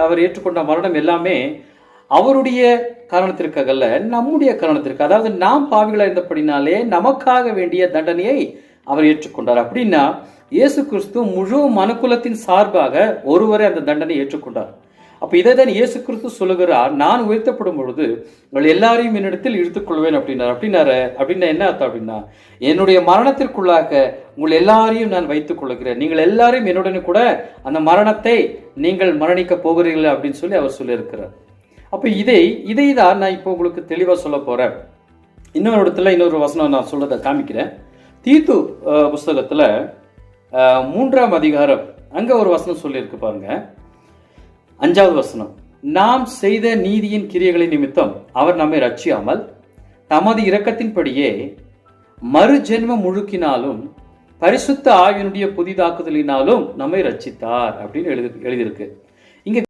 அவர் ஏற்றுக்கொண்ட மரணம் எல்லாமே அவருடைய காரணத்திற்காக அல்ல, நம்முடைய காரணத்திற்கு. அதாவது நாம் பாவிகளாக இருந்தபடினாலே நமக்காக வேண்டிய தண்டனையை அவர் ஏற்றுக்கொண்டார். அப்படின்னா இயேசு கிறிஸ்து முழு மனுக்குலத்தின் சார்பாக ஒருவரை அந்த தண்டனை ஏற்றுக்கொண்டார். அப்ப இதை தான் இயேசு கிறிஸ்து சொல்லுகிறார், நான் உயர்த்தப்படும் பொழுது உங்கள் எல்லாரையும் என்னிடத்தில் இழுத்துக்கொள்வேன் அப்படின்னா என்ன அர்த்தம் அப்படின்னா, என்னுடைய மரணத்திற்குள்ளாக உங்கள் எல்லாரையும் நான் வைத்துக் கொள்கிறேன், நீங்கள் எல்லாரையும் என்னுடனே கூட அந்த மரணத்தை நீங்கள் மரணிக்க போகிறீர்கள் அப்படின்னு சொல்லி அவர் சொல்லியிருக்கிறார். அப்ப இதை தான் நான் இப்போ உங்களுக்கு தெளிவா சொல்ல போறேன். இன்னொரு இடத்துல இன்னொரு வசனம் நான் சொல்றதை காமிக்கிறேன். தீத்து புஸ்தகத்துல 3ஆம் அதிகாரம் அங்க ஒரு வசனம் சொல்லியிருக்கு பாருங்க. 5வது வசனம், நாம் செய்த நீதியின் கிரியைகளின் நிமித்தம் அவர் நம்மை ரட்சியாமல் தமது இரக்கத்தின்படியே மறு ஜென்ம முழுக்கினாலும் பரிசுத்த ஆவியினுடைய புதிதாக்குதலினாலும் நம்மை ரட்சித்தார் அப்படின்னு எழுதியிருக்கு.